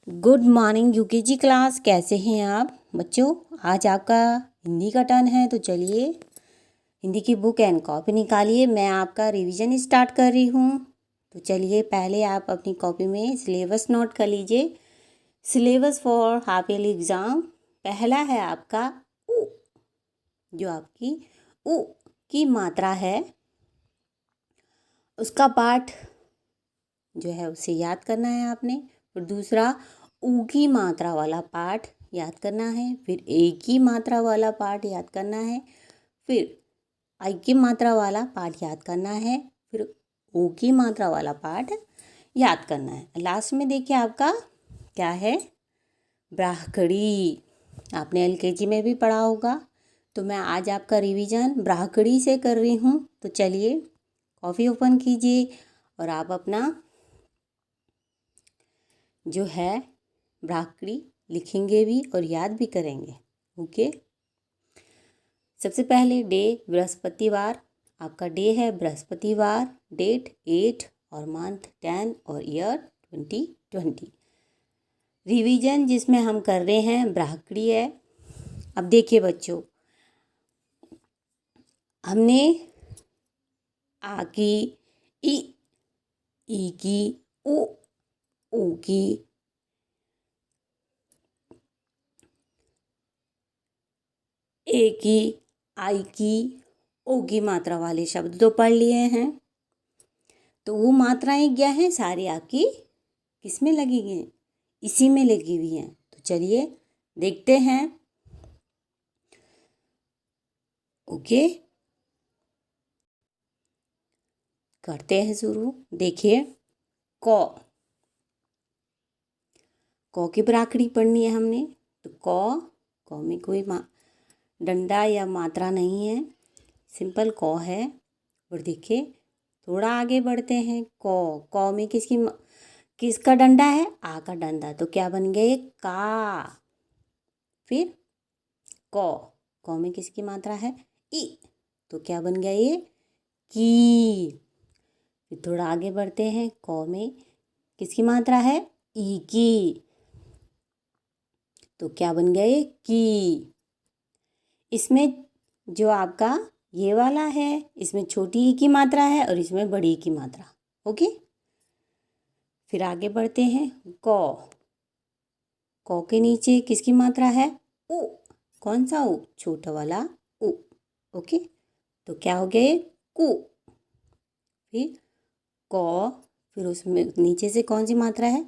Good morning UKG class. कैसे हैं आप बच्चों? आज आपका हिंदी का टर्न है, तो चलिए हिंदी की बुक एंड कॉपी निकालिए। मैं आपका रिवीजन स्टार्ट कर रही हूँ। तो चलिए पहले आप अपनी कॉपी में सिलेबस नोट कर लीजिए। Syllabus for half yearly exam पहला है आपका उ। जो आपकी उ की मात्रा है उसका पाठ जो है उसे याद करना है आपने। और दूसरा ऊ की मात्रा वाला पाठ याद करना है। फिर ए की मात्रा वाला पाठ याद करना है। फिर आई की मात्रा वाला पाठ याद करना है। फिर ओ की मात्रा वाला पाठ याद करना है। लास्ट में देखिए आपका क्या है, ब्राह्मणी। आपने एलकेजी में भी पढ़ा होगा। तो मैं आज आपका रिवीजन ब्राह्मणी से कर रही हूँ। तो चलिए कॉपी ओपन कीजिए और आप अपना जो है ब्राह्मणी लिखेंगे भी और याद भी करेंगे। ओके। सबसे पहले डे बृहस्पतिवार। आपका डे है बृहस्पतिवार। डेट 8 और मंथ 10 और ईयर 2020। रिवीजन जिसमें हम कर रहे हैं ब्राह्मणी है। अब देखिए बच्चों, हमने आ की, ई की, ऊ की, ए की, आई की, ओ की मात्रा वाले शब्द तो पढ़ लिए हैं। तो वो मात्राएं क्या हैं, सारी आपकी किस में लगी हुई हैं? इसी में लगी हुई हैं। तो चलिए देखते हैं। ओके, करते हैं शुरू। देखिए क की ब्राह्मणी पढ़नी है हमने। तो क में कोई डंडा या मात्रा नहीं है, सिंपल क है। और देखिए थोड़ा आगे बढ़ते हैं। क में किसका डंडा है? आ का डंडा। तो क्या बन गया ये? का। फिर क में किसकी मात्रा है? ई। तो क्या बन गया ये? की। फिर थोड़ा आगे बढ़ते हैं। क में किसकी मात्रा है? ई की। तो क्या बन गया ये? की। इसमें जो आपका ये वाला है, इसमें छोटी ई की मात्रा है और इसमें बड़ी ई की मात्रा। ओके। फिर आगे बढ़ते हैं। क के नीचे किसकी मात्रा है? उ। कौन सा उ? छोटा वाला उ। ओके। तो क्या हो गया ये? कु। फिर क, फिर उसमें नीचे से कौन सी मात्रा है?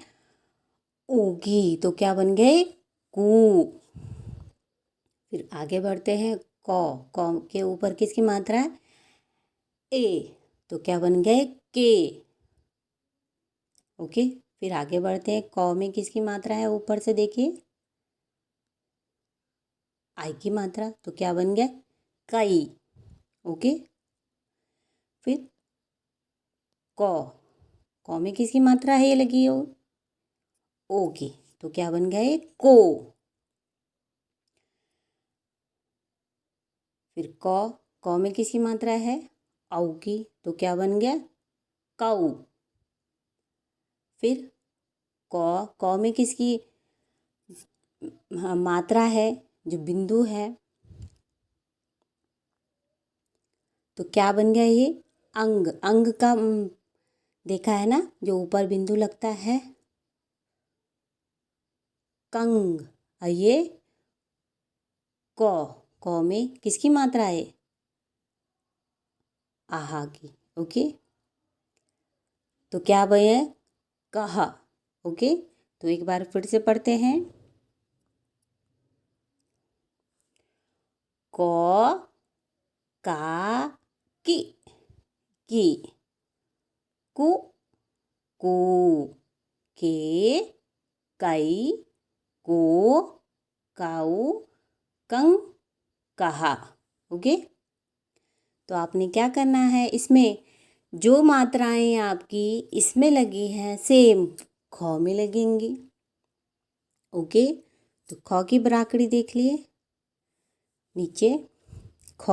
ऊ की। तो क्या बन गए? कु। फिर आगे बढ़ते हैं। क के ऊपर किसकी मात्रा है? ए। तो क्या बन गए? के। ओके। फिर आगे बढ़ते हैं। क में किसकी मात्रा है? ऊपर से देखिए आई की मात्रा। तो क्या बन गया? कई। ओके। फिर क में किसकी मात्रा है? ये लगी हो ओ की। तो क्या बन गया ये? को। फिर क में किसकी मात्रा है? औ की। तो क्या बन गया? काऊ। फिर क में किसकी मात्रा है? जो बिंदु है। तो क्या बन गया ये? अंग। अंग का देखा है ना, जो ऊपर बिंदु लगता है, कंग। और ये क में किसकी मात्रा है? आहा की। ओके। तो क्या बने? कहा। ओके। तो एक बार फिर से पढ़ते हैं। क, का, की, कु, कू, के, कई, को, काऊ, कंग, कहा। ओके। तो आपने क्या करना है, इसमें जो मात्राएं आपकी इसमें लगी हैं सेम ख में लगेंगी। ओके। तो ख की ब्राह्मणी देख लिए। नीचे ख,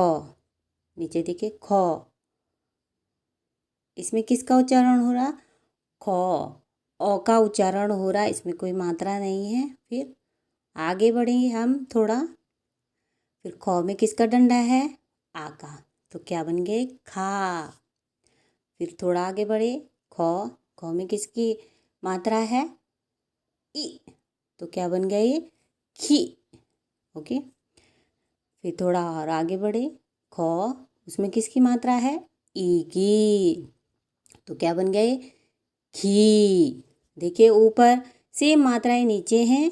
नीचे देखिए ख। इसमें किसका उच्चारण हो रहा? ख। ओ का उच्चारण हो रहा है, इसमें कोई मात्रा नहीं है। फिर आगे बढ़ेंगे हम थोड़ा। फिर खौ में किसका डंडा है? आ का, तो क्या बन गए? खा। फिर थोड़ा आगे बढ़े, खौ में किसकी मात्रा है? ई, तो क्या बन गया ये? खी। ओके। फिर थोड़ा और आगे बढ़े, खौ, उसमें किसकी मात्रा है? ई की, तो क्या बन गए? खी। देखिए ऊपर सेम मात्राएं नीचे हैं,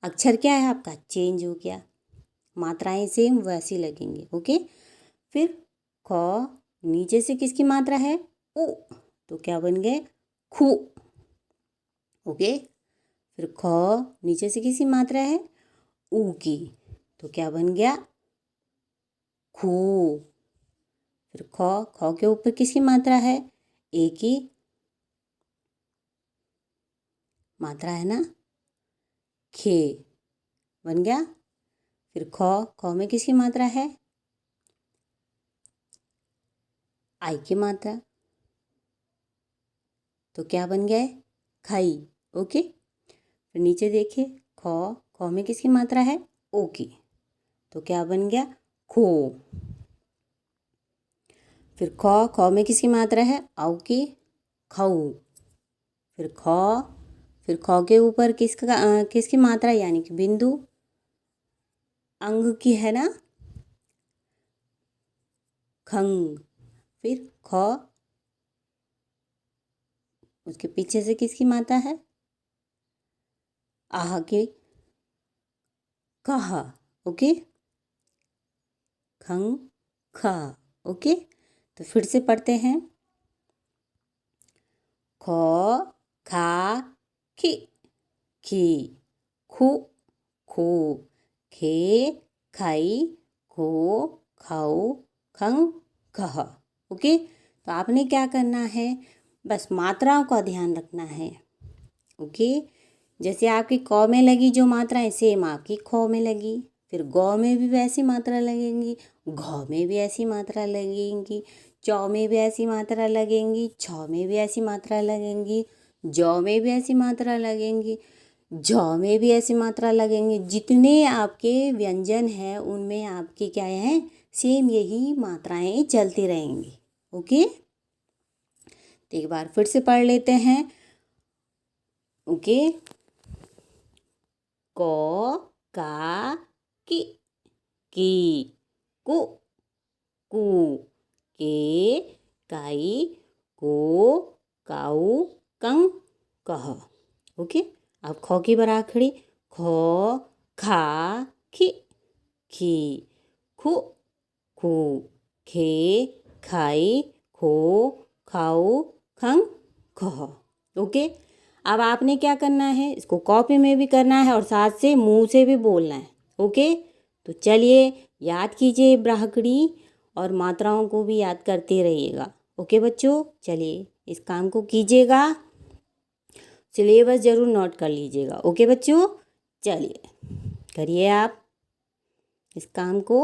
अक्षर क्या है आपका? चेंज हो गया, मात्राएं सेम वैसी लगेंगी। ओके। फिर खौ, नीचे से किसकी मात्रा है? उ, तो क्या बन गए? खू। ओके। फिर खौ, नीचे से किसकी मात्रा है? ऊ की, तो क्या बन गया? खू। फिर खौ के ऊपर किसकी मात्रा है? ए की मात्रा है ना, खे, बन गया। फिर खौ में किसकी मात्रा है? आई की मात्रा, तो क्या बन गया है? खाई। ओके। फिर नीचे देखिए, खौ में किसकी मात्रा है? ओ की, तो क्या बन गया? खो। फिर खौ में किसकी मात्रा है? औ की, खाऊ। फिर खौ के ऊपर किसकी मात्रा यानी कि बिंदु अंग की है ना, खंग। फिर खौ, उसके पीछे से किसकी मात्रा है? आह की, कहा। ओके, खंग खा। ओके। तो फिर से पढ़ते हैं, खौ, खा, खी, खी, खू, खू, खे, खाई, खो, खाऊ, खंग खह। ओके। तो आपने क्या करना है? बस मात्राओं का ध्यान रखना है। ओके। जैसे आपकी कौ में लगी जो मात्राएं सेम आपकी खौ में लगी, फिर गौ में भी वैसी मात्रा लगेंगी, घौ में भी ऐसी मात्रा लगेंगी, चौ में भी ऐसी मात्रा लगेंगी, छौ में भी ऐसी मात्रा लगेंगी, जौ में भी ऐसी मात्रा लगेंगी, झौ में भी ऐसी मात्रा लगेंगी। जितने आपके व्यंजन हैं उनमें आपकी क्या है? सेम यही मात्राएं चलती रहेंगी। ओके। तो एक बार फिर से पढ़ लेते हैं। ओके। कौ, का, की, कु, कू, के, काई, को, काऊ, कंग, कह। ओके। अब खौ की बराखड़ी, खौ, खा, खी, खी, खु, खू, खे, खाई, खो, खाऊ, खंग, खह। ओके। अब आपने क्या करना है? इसको कॉपी में भी करना है और साथ से मुंह से भी बोलना है। ओके। तो चलिए याद कीजिए ब्राह्मणी और मात्राओं को भी याद करते रहिएगा। ओके बच्चों, चलिए इस काम को कीजिएगा, सिलेबस ज़रूर नोट कर लीजिएगा। ओके बच्चों, चलिए करिए आप इस काम को।